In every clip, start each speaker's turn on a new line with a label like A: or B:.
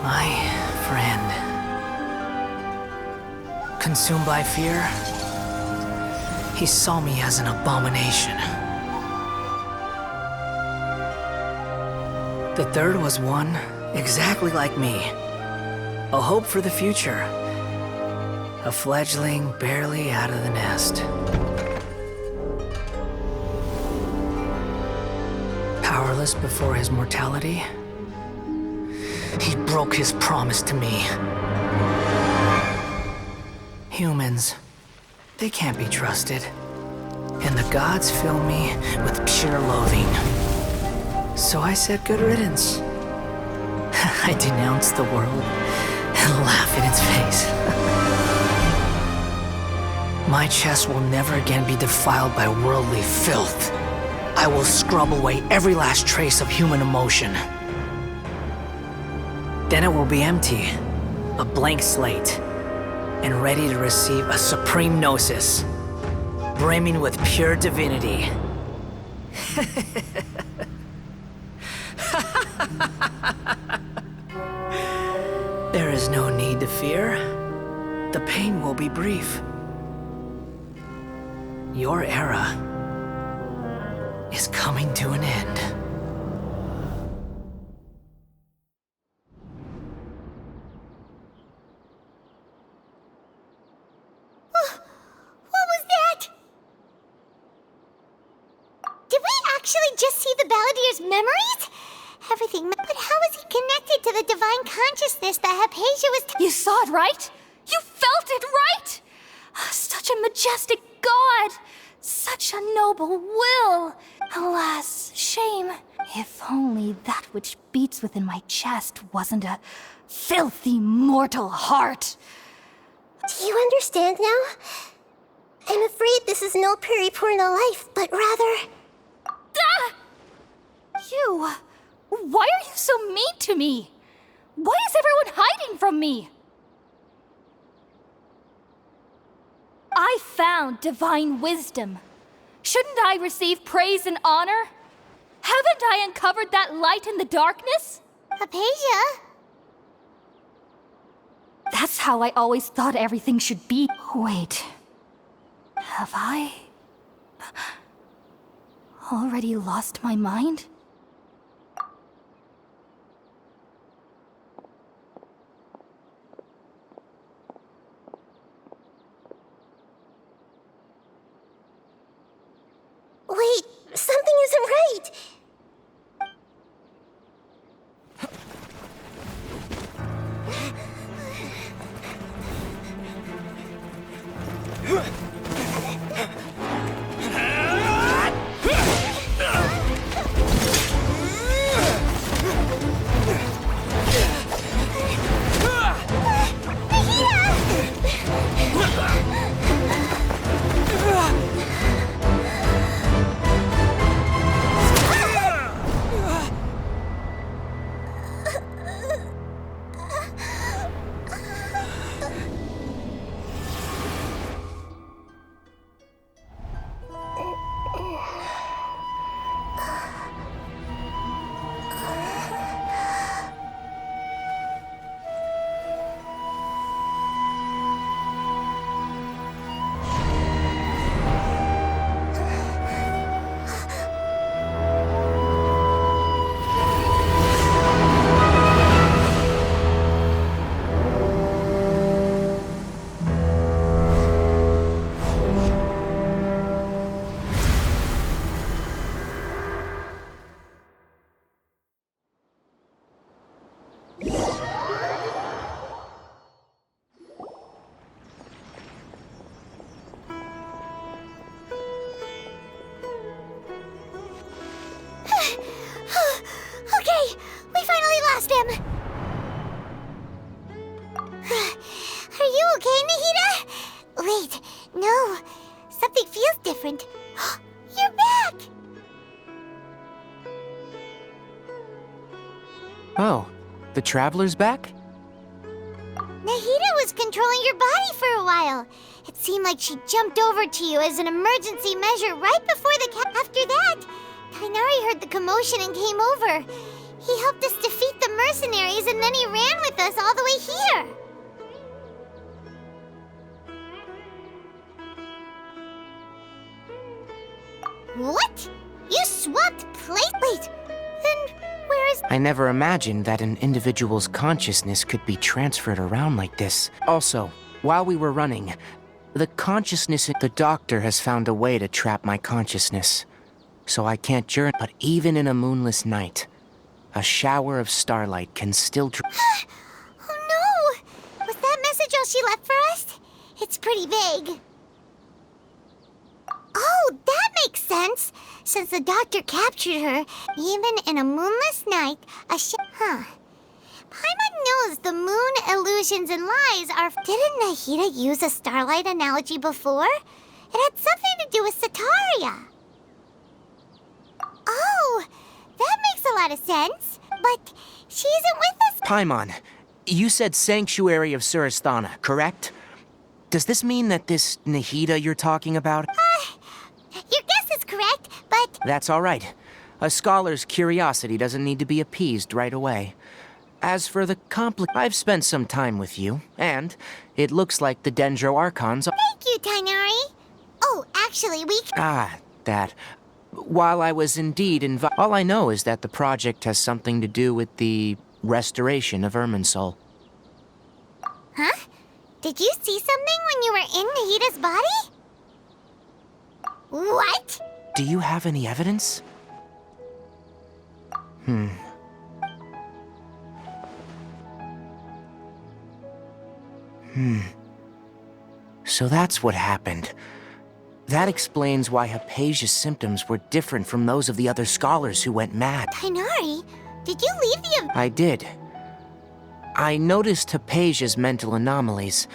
A: My friend. Consumed by fear, he saw me as an abomination. The third was one exactly like me. A hope for the future. A fledgling barely out of the nest. Powerless before his mortality, he broke his promise to me. Humans, they can't be trusted. And the gods fill me with pure loathing. So I said good riddance. I denounced the world and laugh in its face. My chest will never again be defiled by worldly filth. I will scrub away every last trace of human emotion. Then it will be empty, a blank slate, and ready to receive a supreme gnosis, brimming with pure divinity. There is no need to fear. The pain will be brief. Your era is coming to an end.
B: What was that? Did we actually just see the Balladier's memories? Everything, but how is he connected to the divine consciousness that Hypatia was
C: You saw it, right? You felt it, right? Such a majestic god! Such a noble will! Alas, shame. If only that which beats within my chest wasn't a filthy mortal heart.
B: Do you understand now? I'm afraid this is no periporno life, but rather...
C: Ah! You... Why are you so mean to me? Why is everyone hiding from me? I found divine wisdom. Shouldn't I receive praise and honor? Haven't I uncovered that light in the darkness?
B: Hypatia?
C: That's how I always thought everything should be. Wait. Have I... already lost my mind?
B: Wait, something isn't right. Okay, we finally lost him. Are you okay, Nahida? Wait, no. Something feels different. You're back!
D: Oh, the Traveler's back?
B: Nahida was controlling your body for a while. It seemed like she jumped over to you as an emergency measure right before the After that, Kainari heard the commotion and came over. He helped us defeat the mercenaries and then he ran with us all the way here. What? You swapped places? Wait, then where is...
D: I never imagined that an individual's consciousness could be transferred around like this. Also, while we were running, the consciousness... The doctor has found a way to trap my consciousness, so I can't journey. But even in a moonless night, a shower of starlight can still...
B: Oh no! Was that message all she left for us? It's pretty vague. Oh, that makes sense! Since the doctor captured her, even in a moonless night, Huh. Paimon knows the moon illusions and lies are... Didn't Nahida use a starlight analogy before? It had something to do with Sataria. Oh, that makes a lot of sense. But she isn't with us...
D: Paimon, you said Sanctuary of Surasthana, correct? Does this mean that this Nahida you're talking about...
B: Your guess is correct, but...
D: That's all right. A scholar's curiosity doesn't need to be appeased right away. As for the I've spent some time with you, and it looks like the Dendro Archons...
B: Thank you, Tainari. Oh, actually, we...
D: that. While I was indeed all I know is that the project has something to do with the restoration of Irminsul.
B: Huh? Did you see something when you were in Nahida's body? What?
D: Do you have any evidence? So that's what happened. That explains why Hypatia's symptoms were different from those of the other scholars who went mad.
B: Tainari, did you leave the...
D: I did. I noticed Hypatia's mental anomalies,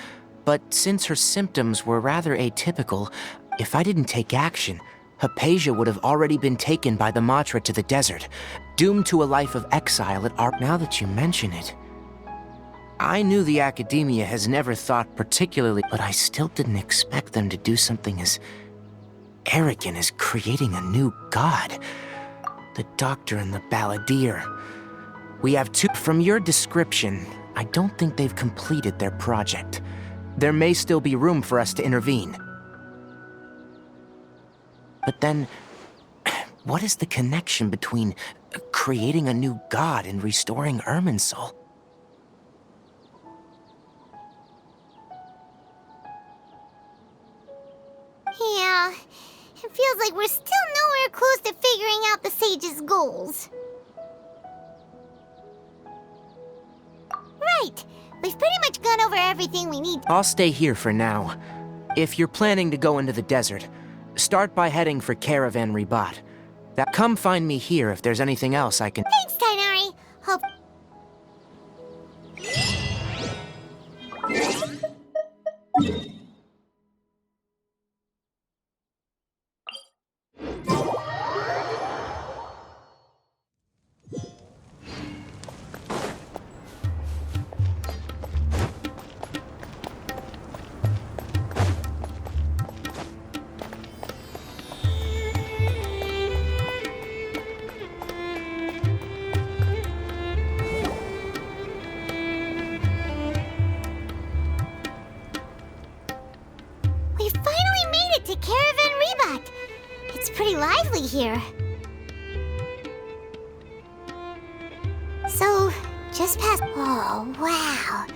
D: but since her symptoms were rather atypical, if I didn't take action, Hypatia would have already been taken by the Matra to the desert, doomed to a life of exile at Arp. Now that you mention it, I knew the Academia has never thought particularly, but I still didn't expect them to do something as arrogant as creating a new god. The Doctor and the Balladeer. We have two. From your description, I don't think they've completed their project. There may still be room for us to intervene. But then, what is the connection between creating a new god and restoring Irminsul?
B: Yeah, it feels like we're still nowhere close to figuring out the Sage's goals. Right, we've pretty much gone over everything we need.
D: I'll stay here for now. If you're planning to go into the desert, start by heading for Caravan Ribat. Come find me here if there's anything else I can...
B: Thanks, Tainari. Hope... We finally made it to Caravan Ribat. It's pretty lively here. So, just past... Oh, wow.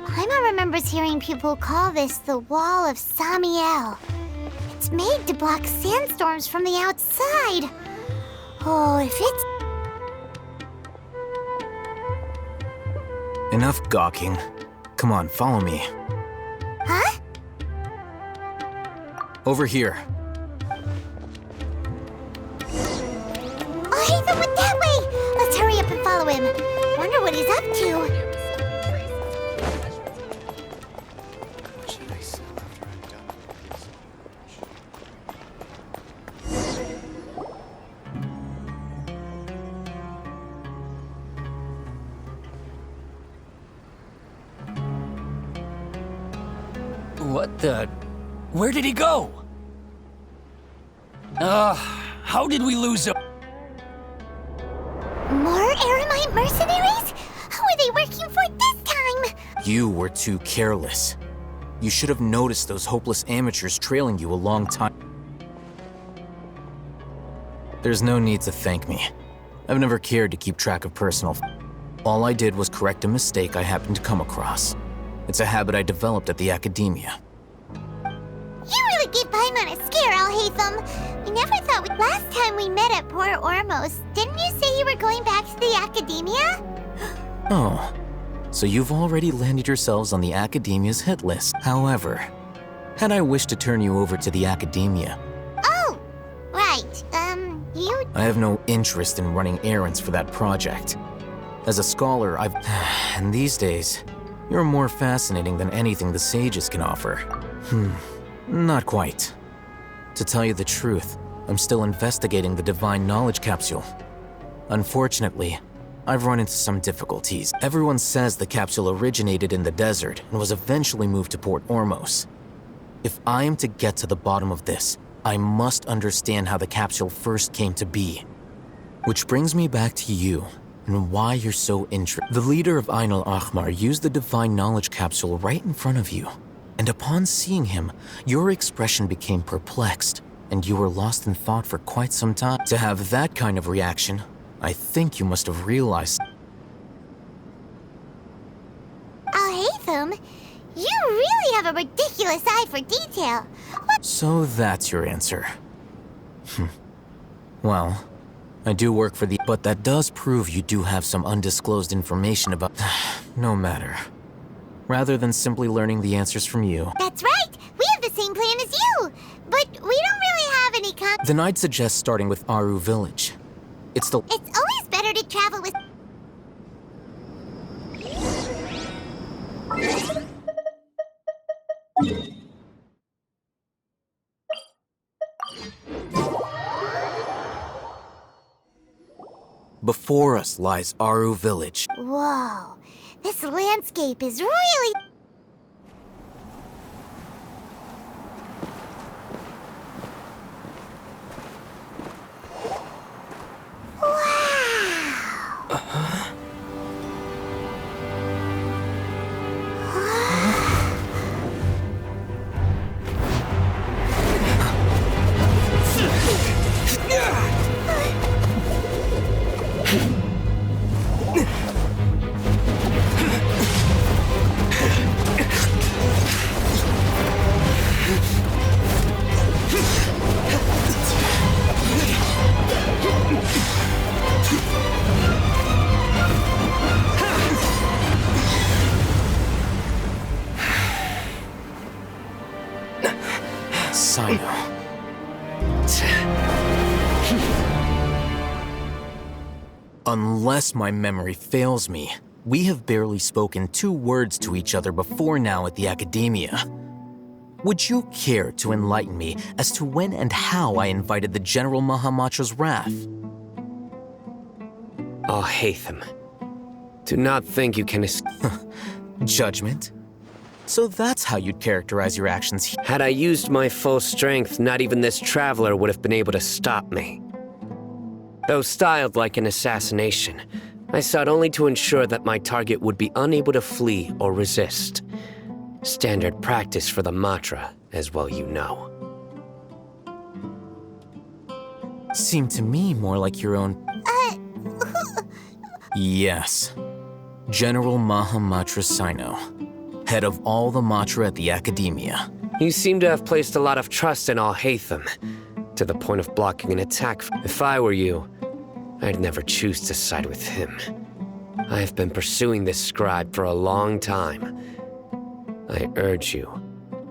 B: Paimon remembers hearing people call this the Wall of Samiel. It's made to block sandstorms from the outside. Oh, if it's...
E: Enough gawking. Come on, follow me.
B: Huh?
E: Over here.
B: Alhaitham went that way! Let's hurry up and follow him. Wonder what he's up to.
F: What the... Where did he go? How did we lose him?
B: More Eremite
E: You were too careless. You should have noticed those hopeless amateurs trailing you a long time. There's no need to thank me. I've never cared to keep track of personal. All I did was correct a mistake I happened to come across. It's a habit I developed at the academia.
B: You really gave Paimon a scare, Alhaitham. We never thought last time we met at Port Ormos, didn't you say you were going back to the academia?
E: Oh, so you've already landed yourselves on the academia's hit list. However, had I wished to turn you over to the academia...
B: Oh, right. You...
E: I have no interest in running errands for that project. As a scholar, I've... And these days, you're more fascinating than anything the sages can offer. Not quite. To tell you the truth, I'm still investigating the Divine Knowledge Capsule. Unfortunately, I've run into some difficulties. Everyone says the capsule originated in the desert and was eventually moved to Port Ormos. If I am to get to the bottom of this, I must understand how the capsule first came to be. Which brings me back to you, and why you're so interested. The leader of Ain al-Ahmar used the Divine Knowledge Capsule right in front of you, and upon seeing him, your expression became perplexed, and you were lost in thought for quite some time. To have that kind of reaction, I think you must have realized...
B: Alhaitham, you really have a ridiculous eye for detail. What?
E: So that's your answer. Well, I do work for the... But that does prove you do have some undisclosed information about... No matter. Rather than simply learning the answers from you...
B: That's right! We have the same plan as you! But we don't really have any
E: Then I'd suggest starting with Aru Village. It's
B: always better to travel with...
E: Before us lies Aru Village.
B: Whoa, this landscape is really...
E: Cyno. Unless my memory fails me, we have barely spoken 2 words to each other before now at the academia. Would you care to enlighten me as to when and how I invited the General Mahamatra's wrath?
G: Alhaitham, do not think you can
E: Judgment? So that's how you'd characterize your actions here.
G: Had I used my full strength, not even this traveler would have been able to stop me. Though styled like an assassination, I sought only to ensure that my target would be unable to flee or resist. Standard practice for the Matra, as well you know.
E: Seemed to me more like your own... Yes. General Mahamatra Cyno, head of all the Matra at the Academia.
G: You seem to have placed a lot of trust in Alhaitham, to the point of blocking an attack. If I were you, I'd never choose to side with him. I have been pursuing this scribe for a long time. I urge you,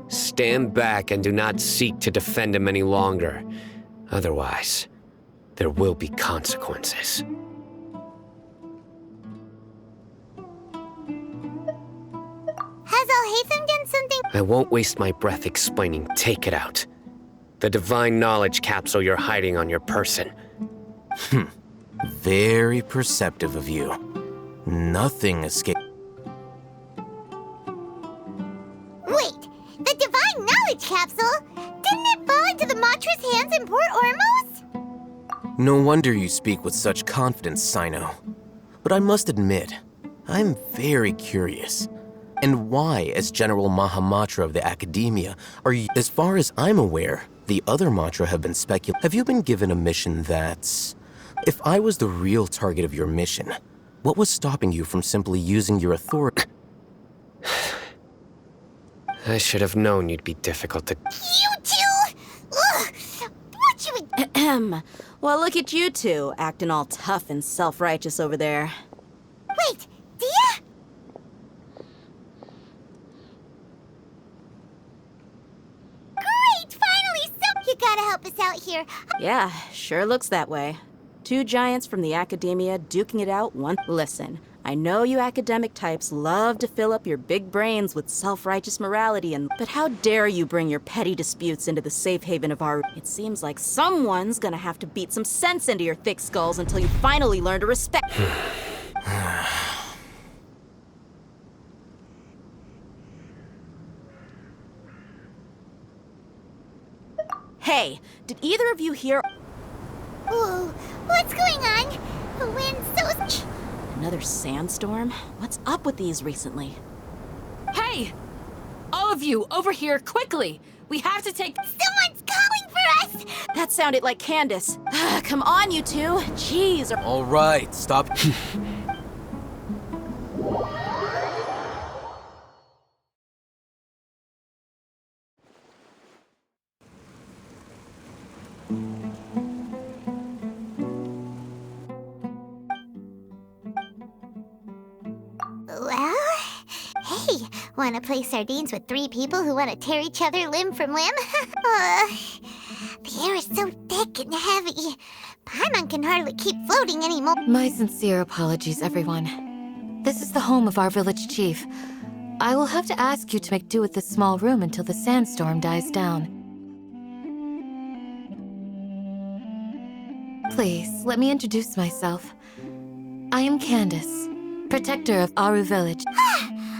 G: stand back and do not seek to defend him any longer. Otherwise, there will be consequences.
B: Has Alhaitham done something?
G: I won't waste my breath explaining. Take it out. The divine knowledge capsule you're hiding on your person.
E: Very perceptive of you. Nothing escaped.
B: Wait, the divine knowledge capsule? Didn't it fall into the Matra's hands in Port Ormos?
E: No wonder you speak with such confidence, Cyno. But I must admit, I'm very curious. And why, as General Mahamatra of the Academia, are you... As far as I'm aware, the other Matra have been speculating. Have you been given a mission that's... If I was the real target of your mission, what was stopping you from simply using your authority?
G: I should have known you'd be difficult to...
B: You two! Ugh! What you...
H: Ahem. Well, look at you two, acting all tough and self-righteous over there.
B: Wait, Dehya? Great! Finally, you gotta help us out here.
H: Yeah, sure looks that way. Two giants from the Academia duking it out one... Listen, I know you academic types love to fill up your big brains with self-righteous morality and... But how dare you bring your petty disputes into the safe haven of our... It seems like someone's gonna have to beat some sense into your thick skulls until you finally learn to respect... Hey, did either of you hear...
B: Ooh, what's going on? The wind's so...
H: Another sandstorm? What's up with these recently?
I: Hey! All of you, over here, quickly! We have to take...
B: Someone's calling for us!
H: That sounded like Candace. Come on, you two. Jeez.
E: All right, stop.
B: Well, hey, wanna play sardines with three people who wanna tear each other limb from limb? The air is so thick and heavy. Paimon can hardly keep floating anymore.
J: My sincere apologies, everyone. This is the home of our village chief. I will have to ask you to make do with this small room until the sandstorm dies down. Please, let me introduce myself. I am Candace, protector of Aru Village.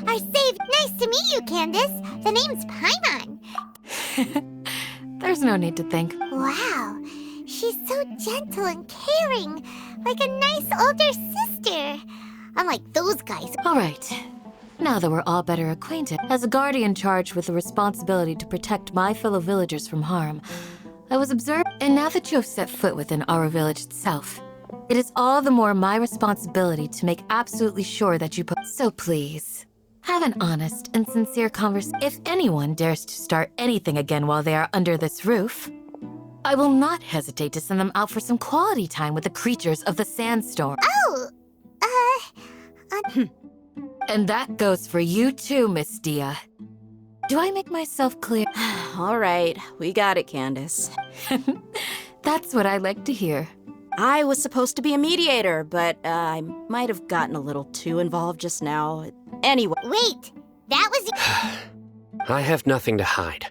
B: Our save. Nice to meet you, Candace. The name's Paimon.
J: There's no need to thank.
B: Wow, she's so gentle and caring, like a nice older sister. Unlike those guys.
J: All right. Now that we're all better acquainted, as a guardian charged with the responsibility to protect my fellow villagers from harm, I was observed, and now that you have set foot within Aru Village itself, it is all the more my responsibility to make absolutely sure that you So please, have an honest and sincere conversation. If anyone dares to start anything again while they are under this roof, I will not hesitate to send them out for some quality time with the creatures of the sandstorm.
B: Oh,
J: And that goes for you too, Miss Dehya. Do I make myself clear?
H: All right, we got it, Candace.
J: That's what I like to hear.
H: I was supposed to be a mediator, but I might have gotten a little too involved just now. Anyway.
B: wait, that was...
G: I have nothing to hide,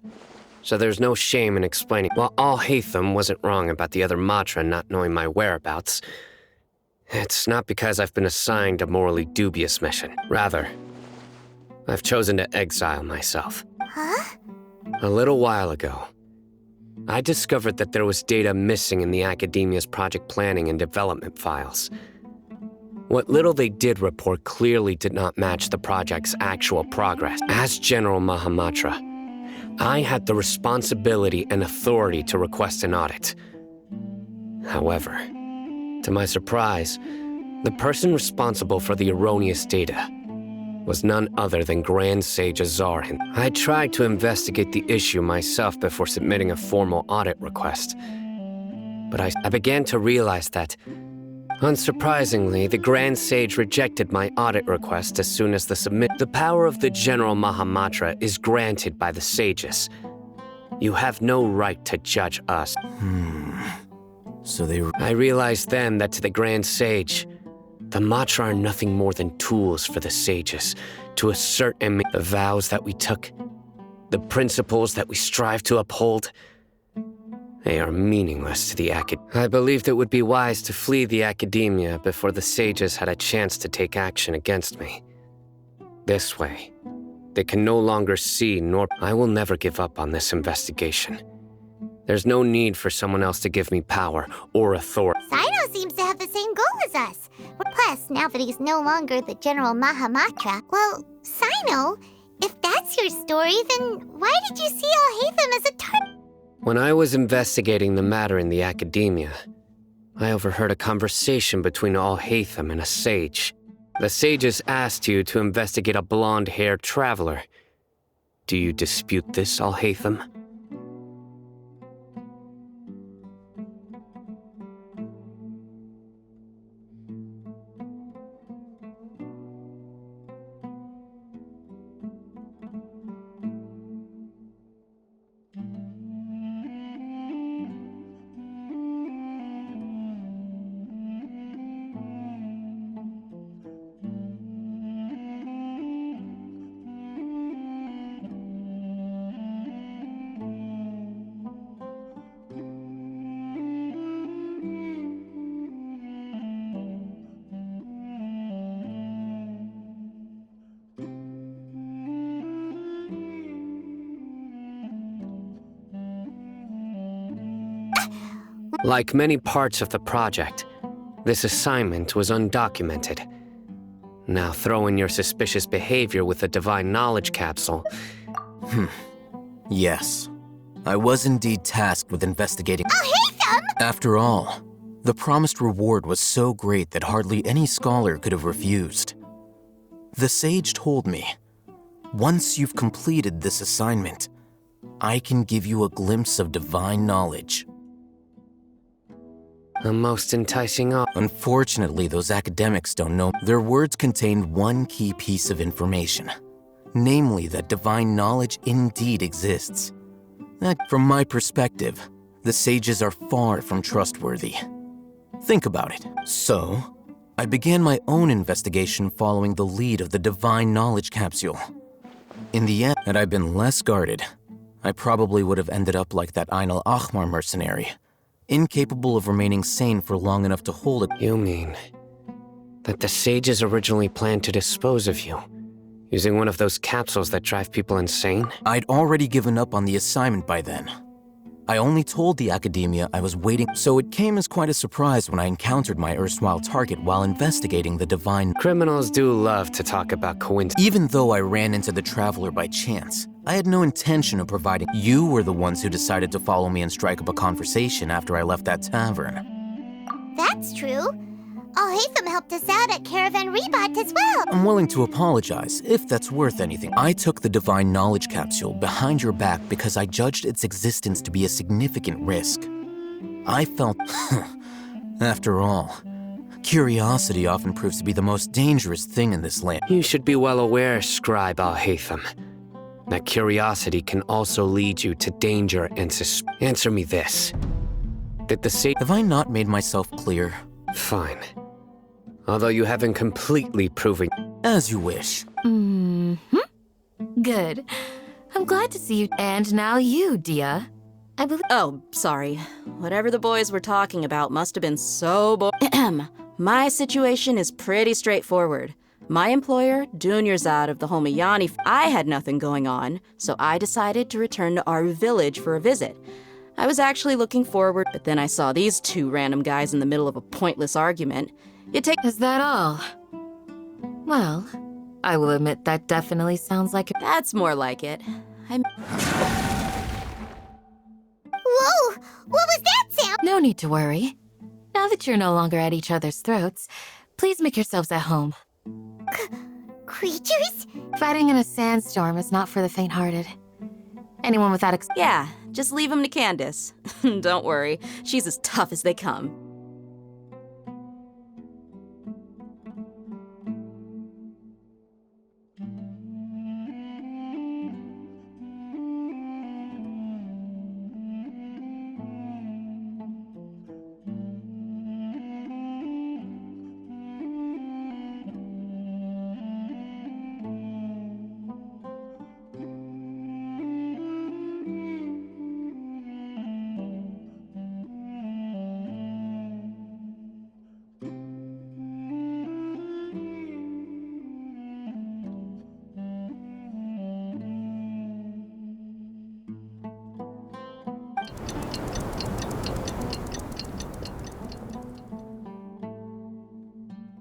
G: so there's no shame in explaining. While Alhaitham wasn't wrong about the other Matra not knowing my whereabouts, it's not because I've been assigned a morally dubious mission. Rather, I've chosen to exile myself.
B: Huh?
G: A little while ago, I discovered that there was data missing in the Academia's project planning and development files. What little they did report clearly did not match the project's actual progress. As General Mahamatra, I had the responsibility and authority to request an audit. However, to my surprise, the person responsible for the erroneous data was none other than Grand Sage Azarin. I tried to investigate the issue myself before submitting a formal audit request. But I began to realize that, unsurprisingly, the Grand Sage rejected my audit request as soon as The power of the General Mahamatra is granted by the sages. You have no right to judge us.
E: So they...
G: I realized then that to the Grand Sage, the Matra are nothing more than tools for the sages to assert and make the vows that we took, the principles that we strive to uphold. They are meaningless to the I believed it would be wise to flee the Academia before the sages had a chance to take action against me. This way, they can no longer see nor... I will never give up on this investigation. There's no need for someone else to give me power or authority.
B: Cyno seems to have the same goal as us. Plus, now that he's no longer the General Mahamatra, Well, Cyno, if that's your story, then why did you see Alhaitham as a target?
G: When I was investigating the matter in the academia, I overheard a conversation between Alhaitham and a sage. The sages asked you to investigate a blonde-haired traveler. Do you dispute this, Alhaitham? Like many parts of the project, this assignment was undocumented. Now throw in your suspicious behavior with the Divine Knowledge Capsule.
E: Yes. I was indeed tasked with investigating.
B: Alhaitham!
E: After all, the promised reward was so great that hardly any scholar could have refused. The sage told me, once you've completed this assignment, I can give you a glimpse of divine knowledge.
G: A most enticing offer.
E: Unfortunately, those academics don't know. Their words contained one key piece of information, namely that divine knowledge indeed exists. That, from my perspective, the sages are far from trustworthy. Think about it. So, I began my own investigation following the lead of the Divine Knowledge Capsule. In the end, had I been less guarded, I probably would have ended up like that Ain al-Ahmar mercenary, incapable of remaining sane for long enough to hold it.
G: You mean that the sages originally planned to dispose of you, using one of those capsules that drive people insane?
E: I'd already given up on the assignment by then. I only told the academia I was waiting, so it came as quite a surprise when I encountered my erstwhile target while investigating the divine.
G: Criminals do love to talk about coincidence.
E: Even though I ran into the traveler by chance, I had no intention of providing. You were the ones who decided to follow me and strike up a conversation after I left that tavern.
B: That's true. Alhaitham helped us out at Caravan Rebat as well.
E: I'm willing to apologize, if that's worth anything. I took the Divine Knowledge Capsule behind your back because I judged its existence to be a significant risk. I felt... After all, curiosity often proves to be the most dangerous thing in this land.
G: You should be well aware, Scribe Alhaitham, that curiosity can also lead you to danger and Answer me this. Did the sage...
E: Have I not made myself clear?
G: Fine. Although you haven't completely proven...
E: As you wish.
J: Good. I'm glad to see you. And now you, Dehya. I believe...
H: Oh, sorry. Whatever the boys were talking about must have been so My situation is pretty straightforward. My employer, Dunyarzad of the Homayani, I had nothing going on, so I decided to return to our village for a visit. I was actually looking forward, but then I saw these two random guys in the middle of a pointless argument.
J: Is that all? Well, I will admit that definitely sounds like a...
H: That's more like it.
B: Whoa! What was that sound?
J: No need to worry. Now that you're no longer at each other's throats, please make yourselves at home.
B: Creatures?
J: Fighting in a sandstorm is not for the faint-hearted. Anyone without
H: Yeah, just leave them to Candace. Don't worry, she's as tough as they come.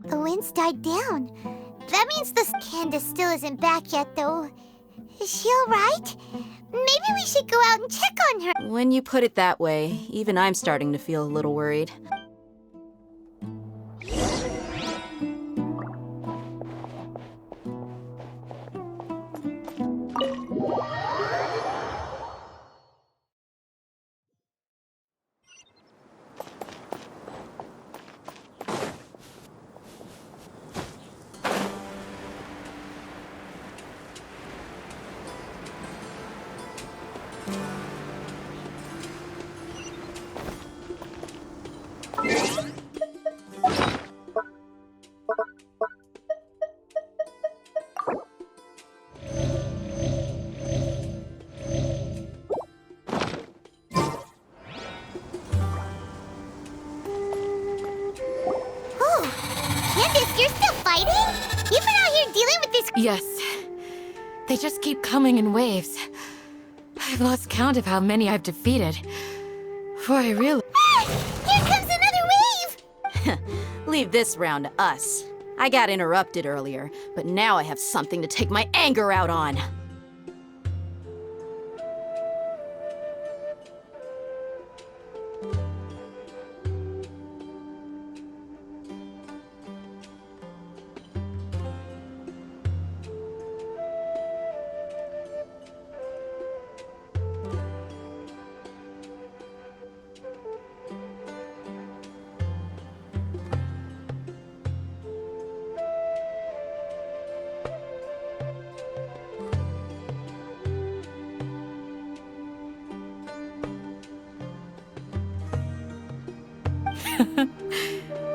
B: The winds died down. That That means this Candace still isn't back yet, though. Is she alright? Maybe we should go out and check on her.
H: When you put it that way, even I'm starting to feel a little worried.
B: Candace, you're still fighting? You've been out here dealing with this.
J: Yes. They just keep coming in waves. I've lost count of how many I've defeated. Before I realize...
B: Here comes another wave!
H: Leave this round to us. I got interrupted earlier, but now I have something to take my anger out on.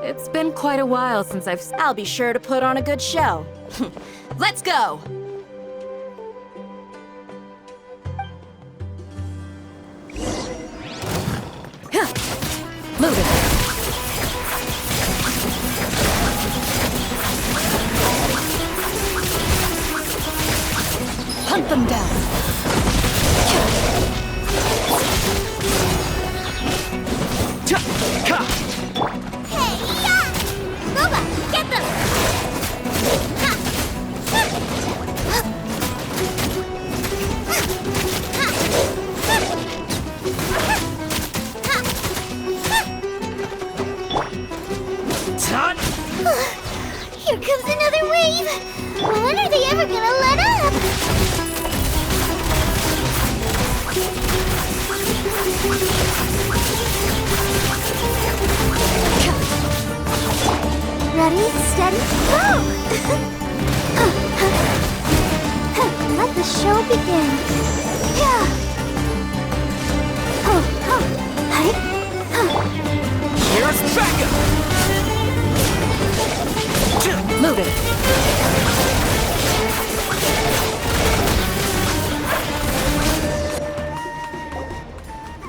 J: It's been quite a while since
H: I'll be sure to put on a good show. Let's go!
J: Move it. Hunt them down.
B: Hey-ya! Boba, get them! Ha! Ha! Here comes another wave! When are they ever gonna let up? Ready, steady, go! Let the show begin.
F: Here's backup!
J: Move it.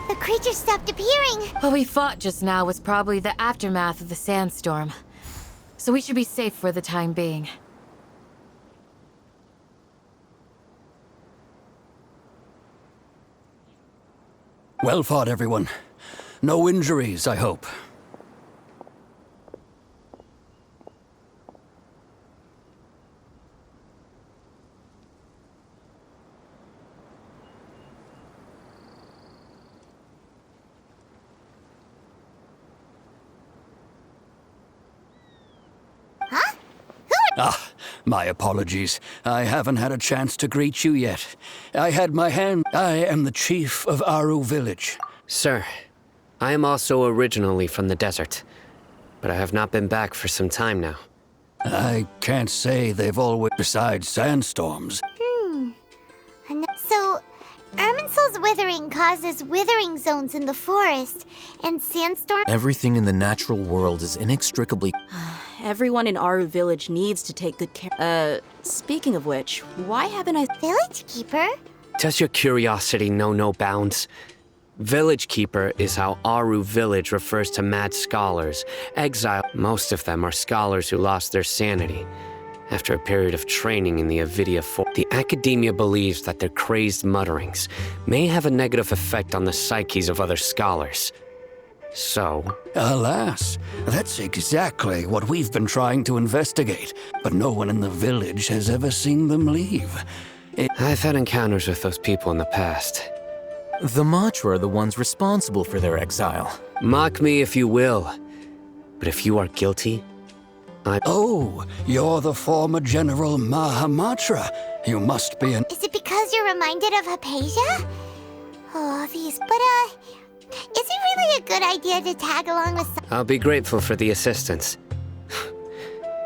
B: The creature stopped appearing.
J: What we fought just now was probably the aftermath of the sandstorm. So we should be safe for the time being.
F: Well fought, everyone. No injuries, I hope. My apologies. I haven't had a chance to greet you yet. I am the chief of Aru Village.
G: Sir, I am also originally from the desert, but I have not been back for some time now.
F: I can't say they've always, besides sandstorms.
B: So, Irminsul's withering causes withering zones in the forest, and sandstorm.
E: Everything in the natural world is inextricably...
H: Everyone in Aru Village needs to take good care. Speaking of which, why haven't I...
B: Village Keeper?
G: Does your curiosity know no bounds? Village Keeper is how Aru Village refers to mad scholars, exiled. Most of them are scholars who lost their sanity after a period of training in the Avidia Forest. The academia believes that their crazed mutterings may have a negative effect on the psyches of other scholars. So?
F: Alas, that's exactly what we've been trying to investigate, but no one in the village has ever seen them leave.
G: I've had encounters with those people in the past.
E: The Matra are the ones responsible for their exile.
G: Mock me if you will, but if you are guilty,
F: Oh, you're the former General Mahamatra. You must be an...
B: Is it because you're reminded of Hypatia? Oh, these, but, is it really a good idea to tag along with some...
G: I'll be grateful for the assistance.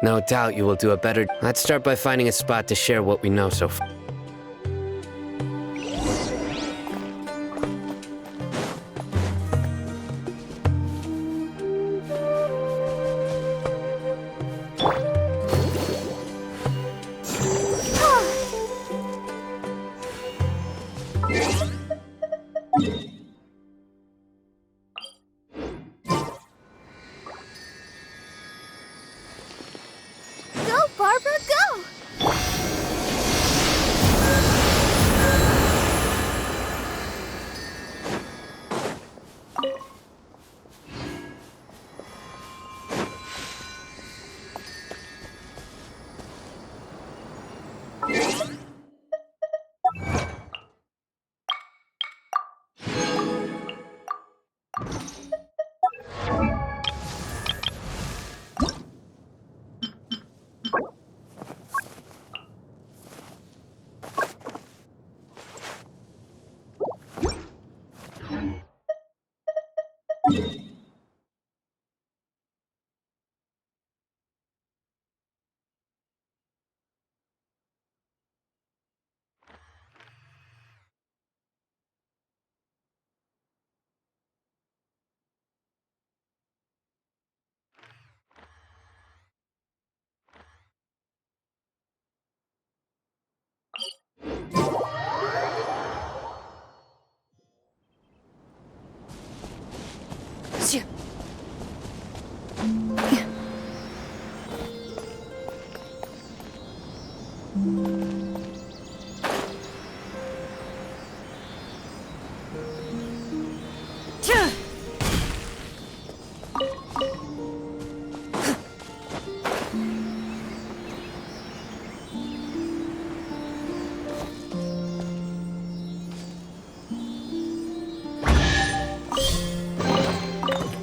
G: No doubt you will do a better... Let's start by finding a spot to share what we know so far.
B: Go, Barbara, go!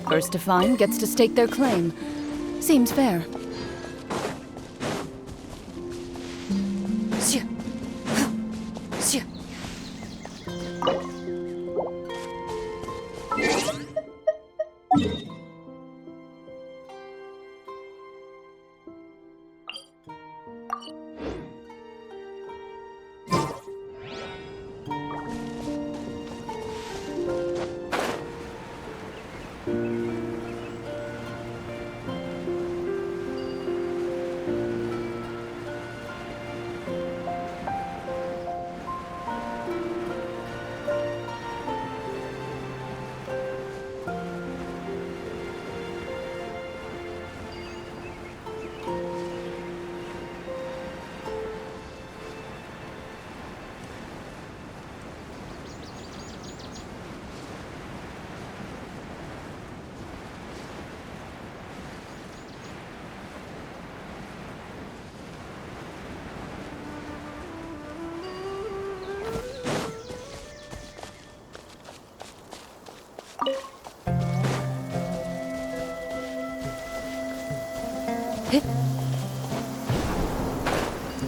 I: First to find gets to stake their claim. Seems fair.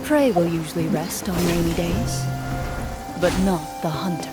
I: Prey will usually rest on rainy days, but not the hunter.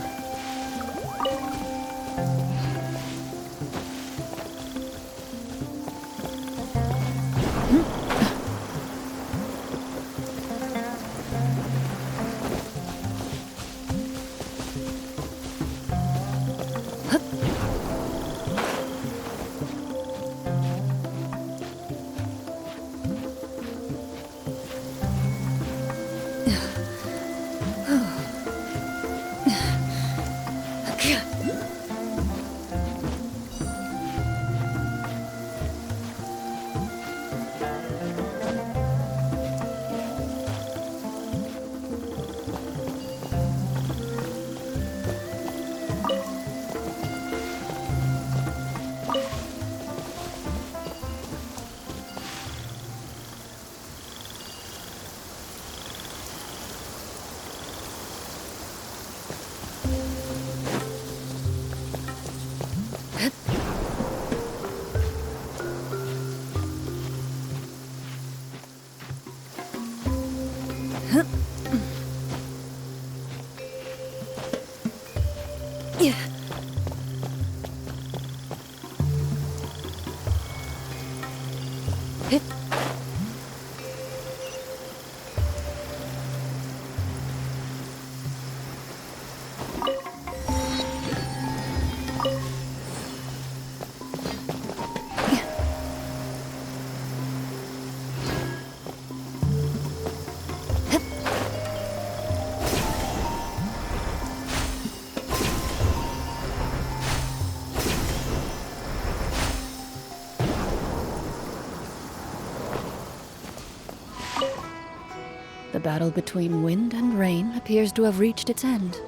K: The battle between wind and rain appears to have reached its end.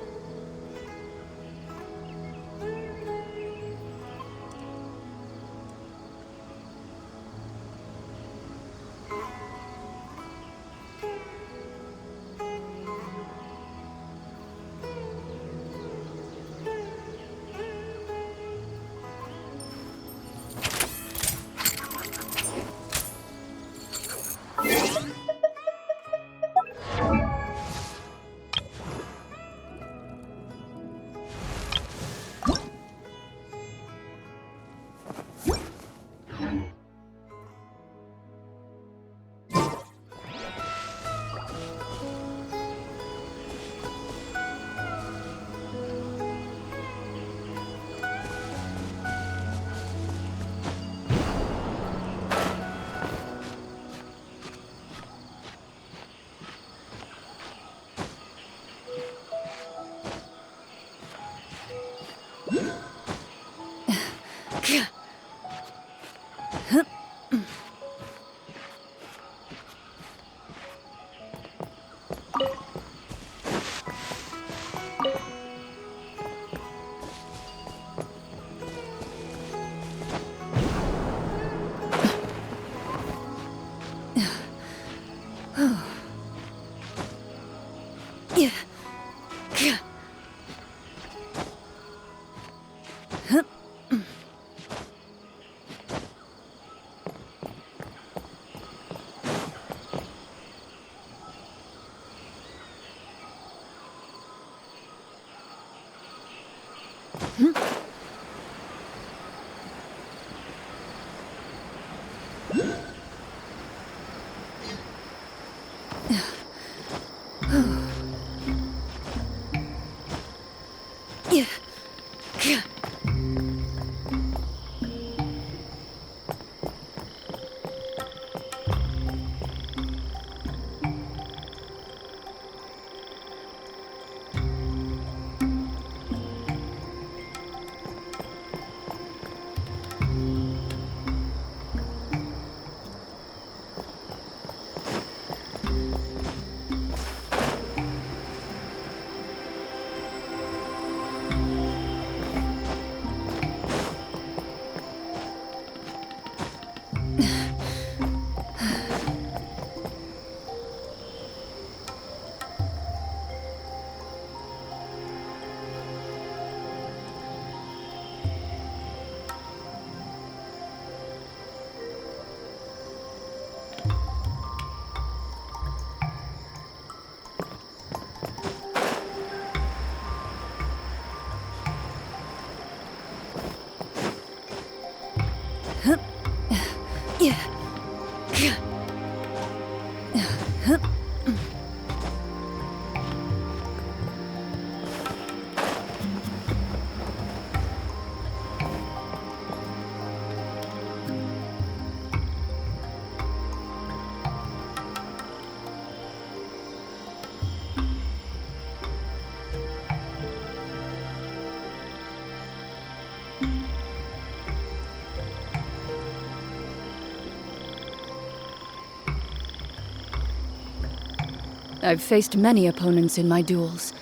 K: I've faced many opponents in my duels.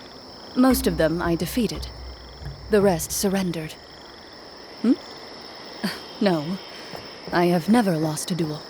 K: Most of them I defeated. The rest surrendered. No, I have never lost a duel.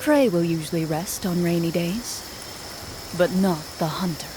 K: Prey will usually rest on rainy days, but not the hunter.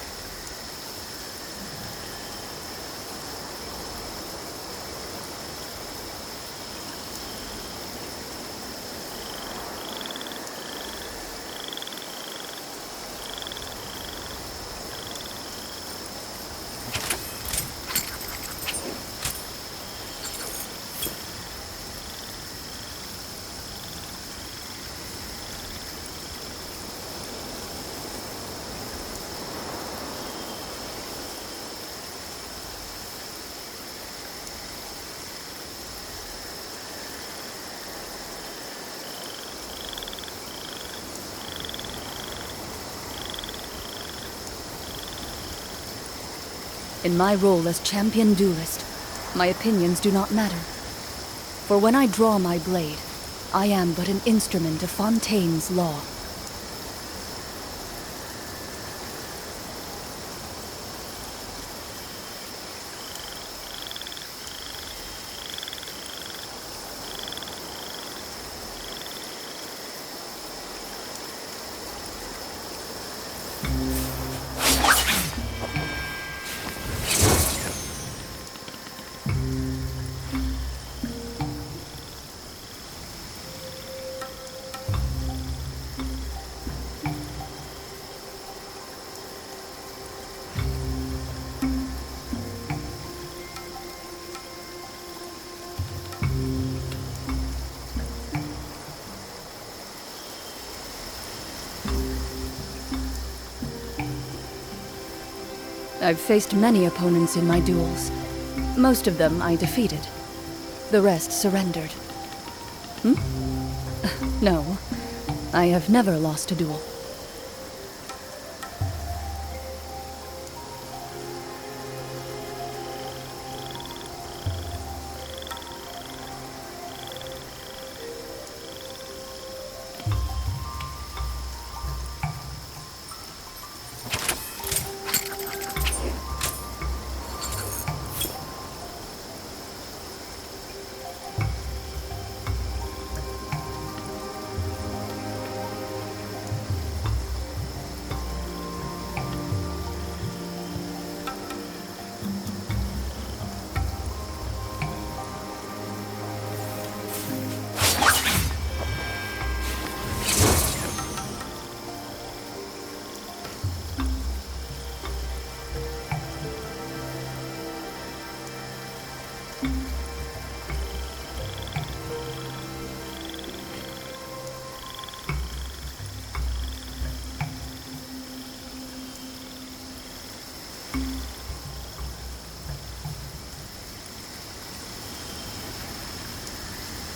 K: In my role as champion duelist, my opinions do not matter. For when I draw my blade, I am but an instrument of Fontaine's law. I've faced many opponents in my duels. Most of them I defeated. The rest surrendered. No, I have never lost a duel.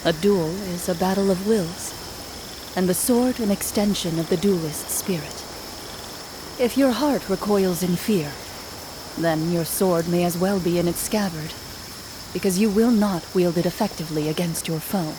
K: A duel is a battle of wills, and the sword an extension of the duelist's spirit. If your heart recoils in fear, then your sword may as well be in its scabbard, because you will not wield it effectively against your foe.